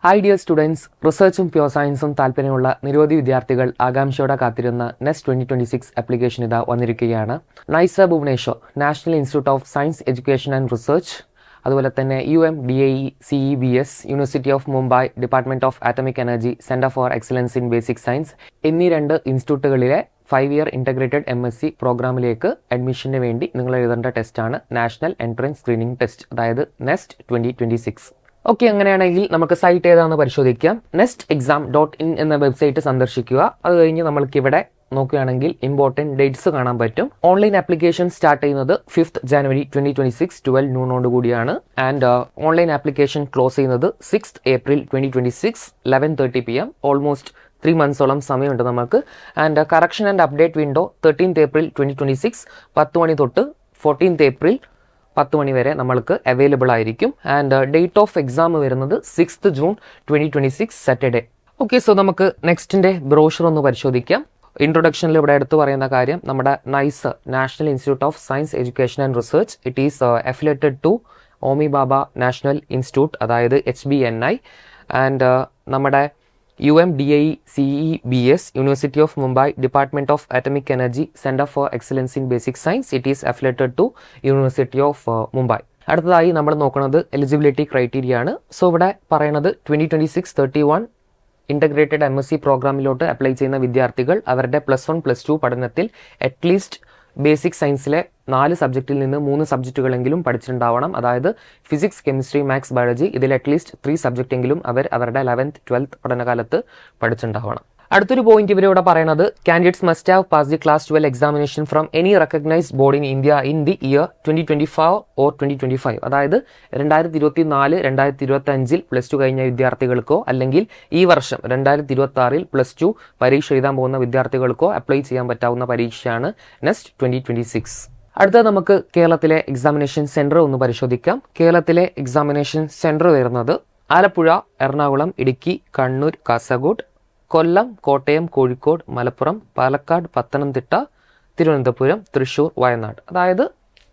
Hi dear students, റിസർച്ചും pure സയൻസും താല്പര്യമുള്ള നിരവധി വിദ്യാർത്ഥികൾ ആകാംക്ഷയോടെ കാത്തിരുന്ന നെസ്റ്റ് 2026 ആപ്ലിക്കേഷൻ ഇതാ വന്നിരിക്കുകയാണ്. NISER Bhubaneswar, national institute of science education and research, അതുപോലെ തന്നെ UMDAE CEBS, university of Mumbai, department of atomic energy, centre for excellence in basic science എന്നീ രണ്ട് ഇൻസ്റ്റിറ്റ്യൂട്ടുകളിലെ 5-year ഇൻ്റഗ്രേറ്റഡ് MSc പ്രോഗ്രാമിലേക്ക് അഡ്മിഷന് വേണ്ടി നിങ്ങൾ എഴുതേണ്ട ടെസ്റ്റാണ് നാഷണൽ എൻട്രൻസ് സ്ക്രീനിംഗ് ടെസ്റ്റ്, അതായത് നെസ്റ്റ് 2026. ഓക്കെ, അങ്ങനെയാണെങ്കിൽ നമുക്ക് സൈറ്റ് ഏതാണെന്ന് പരിശോധിക്കാം. nestexam.in എന്ന വെബ്സൈറ്റ് സന്ദർശിക്കുക. അത് കഴിഞ്ഞ് നമ്മൾക്കിവിടെ നോക്കുകയാണെങ്കിൽ ഇമ്പോർട്ടൻറ്റ് ഡേറ്റ്സ് കാണാൻ പറ്റും. ഓൺലൈൻ ആപ്ലിക്കേഷൻ സ്റ്റാർട്ട് ചെയ്യുന്നത് 5th January 2026 12 noon കൂടിയാണ്. ആൻഡ് ഓൺലൈൻ ആപ്ലിക്കേഷൻ ക്ലോസ് ചെയ്യുന്നത് 6th April 2026 11:30 PM. Almost 3 months സമയമുണ്ട് നമുക്ക്. And correction and update window 13th April 2026 10 മണി തൊട്ട് 14th April 10 മണി വരെ നമ്മൾക്ക് അവൈലബിൾ ആയിരിക്കും. ആൻഡ് ഡേറ്റ് ഓഫ് എക്സാം വരുന്നത് 6th June 2026 Saturday. Okay, so നമുക്ക് നെക്സ്റ്റിൻ്റെ ബ്രോഷർ ഒന്ന് പരിശോധിക്കാം. ഇൻട്രൊഡക്ഷനിൽ ഇവിടെ എടുത്തു പറയുന്ന കാര്യം, നമ്മുടെ NISER national institute of science education and research, it is affiliated to Homi Bhabha national institute, അതായത് HBNI. ആൻഡ് നമ്മുടെ UMDAE CEBS, university of Mumbai, department of atomic energy, centre for excellence in basic science, it is affiliated to university of Mumbai. അടുത്തതായി നമ്മൾ നോക്കുന്നത് eligibility criteria ആണ്. So ഇവിടെ പറയുന്നത് 2026-31 integrated MSc പ്രോഗ്രാമിലോട്ട് apply ചെയ്യുന്ന വിദ്യാർത്ഥികൾ അവരുടെ +1 +2 പഠനത്തിൽ അറ്റ്ലീസ്റ്റ് ബേസിക് സയൻസിലെ 4 സബ്ജക്റ്റിൽ നിന്ന് 3 സബ്ജക്റ്റുകളെങ്കിലും പഠിച്ചിട്ടുണ്ടാവണം. അതായത് ഫിസിക്സ്, കെമിസ്ട്രി, മാത്സ്, ബയോളജി, ഇതിൽ അറ്റ്ലീസ്റ്റ് 3 സബ്ജക്റ്റെങ്കിലും അവരുടെ 11th 12th പഠനകാലത്ത് പഠിച്ചിട്ടുണ്ടാവണം. അടുത്തൊരു പോയിന്റ് ഇവരിവിടെ പറയുന്നത്, candidates must have pass the class 12 examination from any recognised board in India in the year 2024 or 2025. അതായത് 2024 2025 +2 കഴിഞ്ഞ വിദ്യാർത്ഥികൾക്കോ അല്ലെങ്കിൽ ഈ വർഷം 2026 +2 പരീക്ഷ എഴുതാൻ പോകുന്ന വിദ്യാർത്ഥികൾക്കോ അപ്ലൈ ചെയ്യാൻ പറ്റാവുന്ന പരീക്ഷയാണ് നെസ്റ്റ് 2026. അടുത്തത് നമുക്ക് കേരളത്തിലെ എക്സാമിനേഷൻ സെൻറ്റർ ഒന്ന് പരിശോധിക്കാം. കേരളത്തിലെ എക്സാമിനേഷൻ സെൻറ്റർ വരുന്നത് ആലപ്പുഴ, എറണാകുളം, ഇടുക്കി, കണ്ണൂർ, കാസർഗോഡ്, കൊല്ലം, കോട്ടയം, കോഴിക്കോട്, മലപ്പുറം, പാലക്കാട്, പത്തനംതിട്ട, തിരുവനന്തപുരം, തൃശ്ശൂർ, വയനാട്. അതായത്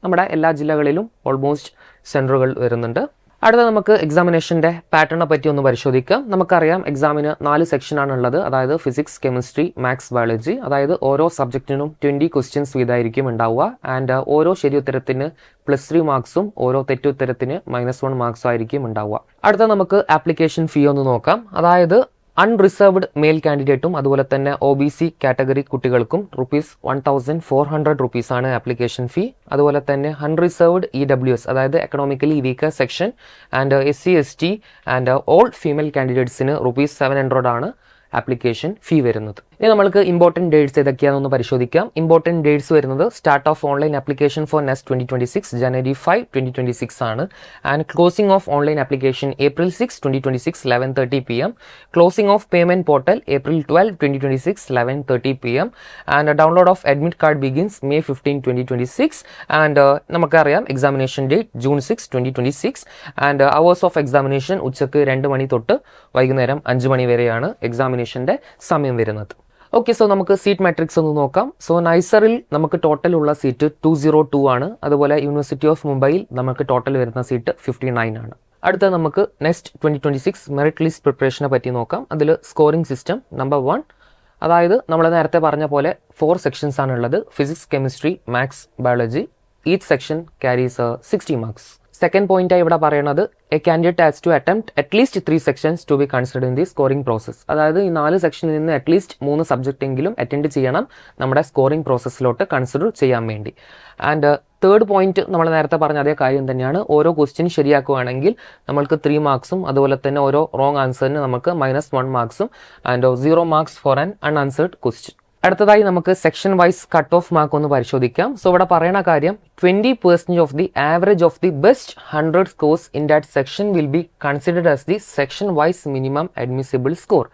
നമ്മുടെ എല്ലാ ജില്ലകളിലും ഓൾമോസ്റ്റ് സെൻറ്ററുകൾ വരുന്നുണ്ട്. അടുത്ത നമുക്ക് എക്സാമിനേഷൻ്റെ പാറ്റേണിനെ പറ്റി ഒന്ന് പരിശോധിക്കാം. നമുക്കറിയാം എക്സാമിന് 4 സെക്ഷനാണ് ഉള്ളത്, അതായത് ഫിസിക്സ്, കെമിസ്ട്രി, മാത്സ്, ബയോളജി. അതായത് ഓരോ സബ്ജക്റ്റിനും 20 ക്വസ്റ്റ്യൻസ് വീതമായിരിക്കും ഉണ്ടാവുക. ആൻഡ് ഓരോ ശരിയുത്തരത്തിന് +3 മാർക്സും ഓരോ തെറ്റുത്തരത്തിന് -1 മാർക്സും ആയിരിക്കും ഉണ്ടാവുക. അടുത്ത നമുക്ക് ആപ്ലിക്കേഷൻ ഫീ ഒന്ന് നോക്കാം. അതായത് അൺറിസർവ്ഡ് മെയിൽ കാൻഡിഡേറ്റും അതുപോലെ തന്നെ OBC കാറ്റഗറി കുട്ടികൾക്കും ₹1,400 ആണ് ആപ്ലിക്കേഷൻ ഫീ. അതുപോലെ തന്നെ അൺറിസർവ്ഡ് EWS, അതായത് economically weaker section and SC ST and all female കാൻഡിഡേറ്റ്സിന് ₹700 ആണ് ആപ്ലിക്കേഷൻ ഫീ വരുന്നത്. ഇനി നമ്മൾക്ക് ഇമ്പോർട്ടൻറ്റ് ഡേറ്റ്സ് ഏതൊക്കെയാണെന്ന് പരിശോധിക്കാം. ഇമ്പോർട്ടൻറ്റ് ഡേറ്റ്സ് വരുന്നത് start of online application for NEST 2026 January 5, 2026 ആണ്. And closing of online application April 6, 2026 11:30 PM. Closing of payment portal April 12, 2026 11:30 PM. And download of admit card begins May 15, 2026. And നമുക്കറിയാം examination date June 6, 2026. And hours of examination ഉച്ചക്ക് 2 മണി തൊട്ട് വൈകുന്നേരം 5 മണി വരെയാണ് എക്സാമിനേഷൻ്റെ സമയം വരുന്നത്. Okay, so നമുക്ക് seat matrix ഒന്ന് നോക്കാം. സോ നൈസറിൽ നമുക്ക് ടോട്ടൽ ഉള്ള സീറ്റ് 202 ആണ്. അതുപോലെ യൂണിവേഴ്സിറ്റി ഓഫ് മുംബൈയിൽ നമുക്ക് ടോട്ടൽ വരുന്ന സീറ്റ് 59 ആണ്. അടുത്ത നമുക്ക് നെസ്റ്റ് 2026 മെറിറ്റ് ലിസ്റ്റ് പ്രിപ്പറേഷനെ പറ്റി നോക്കാം. അതിൽ സ്കോറിംഗ് സിസ്റ്റം നമ്പർ 1, അതായത് നമ്മൾ നേരത്തെ പറഞ്ഞ പോലെ 4 സെക്ഷൻസ് ആണ് ഉള്ളത്. Physics, chemistry, maths, biology. Each section carries 60 marks. Second പോയിന്റായി ഇവിടെ പറയുന്നത്, a candidate has to attempt at least 3 sections to be considered in the scoring process. അതായത് ഈ 4 സെക്ഷനിൽ നിന്ന് അറ്റ്ലീസ്റ്റ് 3 സബ്ജക്റ്റ് എങ്കിലും അറ്റൻഡ് ചെയ്യണം നമ്മുടെ സ്കോറിംഗ് പ്രോസസ്സിലോട്ട് കൺസിഡർ ചെയ്യാൻ വേണ്ടി. ആൻഡ് തേർഡ് പോയിന്റ് നമ്മൾ നേരത്തെ പറഞ്ഞ അതേ കാര്യം തന്നെയാണ്. ഓരോ ക്വസ്റ്റ്യൻ ശരിയാക്കുകയാണെങ്കിൽ നമ്മൾക്ക് 3 മാർക്സും അതുപോലെ തന്നെ ഓരോ റോങ് ആൻസറിന് നമുക്ക് -1 മാർക്സും and 0 marks for an unanswered question. അടുത്തതായി നമുക്ക് section wise cut off mark ഒന്ന് പരിശോധിക്കാം. സോ ഇവിടെ പറയുന്ന കാര്യം, 20% of the average of the best 100 scores in that section will be considered as the section wise minimum admissible score.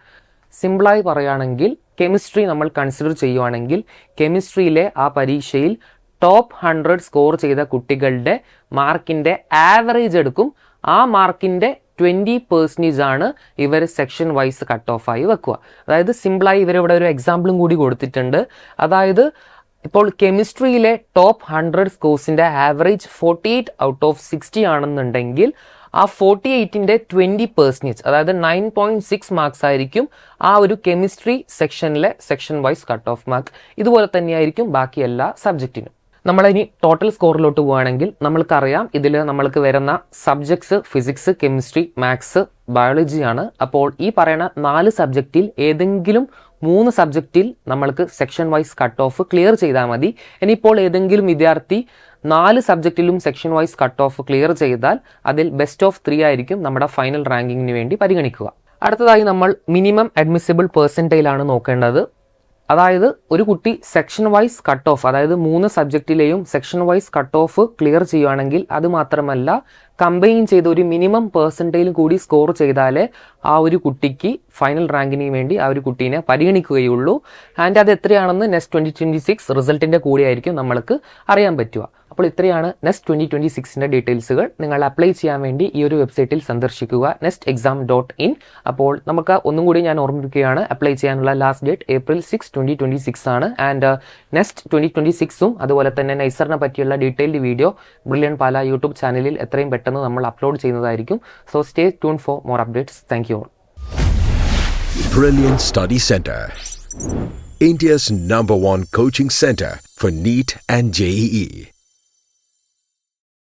സിമ്പിളായി പറയുകയാണെങ്കിൽ chemistry നമ്മൾ കൺസിഡർ ചെയ്യുവാണെങ്കിൽ കെമിസ്ട്രിയിലെ ആ പരീക്ഷയിൽ ടോപ്പ് 100 സ്കോർ ചെയ്ത കുട്ടികളുടെ മാർക്കിൻ്റെ ആവറേജ് എടുക്കും. ആ മാർക്കിൻ്റെ 20% ആണ് ഇവർ സെക്ഷൻ വൈസ് കട്ട് ഓഫ് ആയി വെക്കുക. അതായത് സിമ്പിളായി ഇവരിവിടെ ഒരു എക്സാമ്പിളും കൂടി കൊടുത്തിട്ടുണ്ട്. അതായത് ഇപ്പോൾ കെമിസ്ട്രിയിലെ ടോപ്പ് 100 സ്കോർസിൻ്റെ ആവറേജ് 48 ഔട്ട് ഓഫ് 60 ആണെന്നുണ്ടെങ്കിൽ ആ 48ൻ്റെ 20%, അതായത് 9.6 മാർക്സ് ആയിരിക്കും ആ ഒരു കെമിസ്ട്രി സെക്ഷനിലെ section wise cut off mark. ഇതുപോലെ തന്നെയായിരിക്കും ബാക്കി എല്ലാ സബ്ജക്റ്റിനും. നമ്മളിനി ടോട്ടൽ സ്കോറിലോട്ട് പോവുകയാണെങ്കിൽ നമ്മൾക്കറിയാം ഇതിൽ നമ്മൾക്ക് വരുന്ന സബ്ജക്ട്സ് ഫിസിക്സ്, കെമിസ്ട്രി, മാത്സ്, ബയോളജിയാണ്. അപ്പോൾ ഈ പറയുന്ന 4 സബ്ജക്റ്റിൽ ഏതെങ്കിലും 3 സബ്ജക്റ്റിൽ നമ്മൾക്ക് section wise cut off clear ചെയ്താൽ മതി. ഇനിയിപ്പോൾ ഏതെങ്കിലും വിദ്യാർത്ഥി 4 സബ്ജക്റ്റിലും section wise cut off clear ചെയ്താൽ അതിൽ ബെസ്റ്റ് ഓഫ് 3 ആയിരിക്കും നമ്മുടെ ഫൈനൽ റാങ്കിങ്ങിന് വേണ്ടി പരിഗണിക്കുക. അടുത്തതായി നമ്മൾ മിനിമം അഡ്മിസിബിൾ പെർസെൻറ്റൈലാണ് നോക്കേണ്ടത്. അതായത് ഒരു കുട്ടി സെക്ഷൻ വൈസ് കട്ട് ഓഫ്, അതായത് 3 സബ്ജക്റ്റിലെയും section wise cut off clear ചെയ്യുകയാണെങ്കിൽ അത് മാത്രമല്ല കമ്പൈൻ ചെയ്ത് ഒരു മിനിമം പെർസെൻറ്റൈലും കൂടി സ്കോർ ചെയ്താലേ ആ ഒരു കുട്ടിക്ക് ഫൈനൽ റാങ്കിന് വേണ്ടി ആ ഒരു കുട്ടീനെ പരിഗണിക്കുകയുള്ളൂ. ആൻഡ് അത് എത്രയാണെന്ന് നെക്സ്റ്റ് 2026 റിസൾട്ടിൻ്റെ കൂടെയായിരിക്കും നമ്മൾക്ക് അറിയാൻ പറ്റുക. അപ്പോൾ ഇത്രയാണ് നെക്സ്റ്റ് 2026ൻ്റെ ഡീറ്റെയിൽസുകൾ. നിങ്ങൾ അപ്ലൈ ചെയ്യാൻ വേണ്ടി ഈ ഒരു വെബ്സൈറ്റിൽ സന്ദർശിക്കുക, nestexam.in. അപ്പോൾ നമുക്ക് ഒന്നും കൂടി ഞാൻ ഓർമ്മിപ്പിക്കുകയാണ്, അപ്ലൈ ചെയ്യാനുള്ള ലാസ്റ്റ് ഡേറ്റ് April 6, 2026 ആണ്. ആൻഡ് നെക്സ്റ്റ് 2026ഉം അതുപോലെ തന്നെ നൈസറിനെ പറ്റിയുള്ള ഡീറ്റെയിൽഡ് വീഡിയോ ബ്രില്യൻറ്റ് പാല യൂട്യൂബ് ചാനലിൽ എത്രയും പെട്ടെന്ന് നമ്മൾ അപ്ലോഡ് ചെയ്യുന്നതായിരിക്കും. So stay tune for more updates. Thank you all. Brilliant Study Center, India's #1 coaching center for NEET and JEE.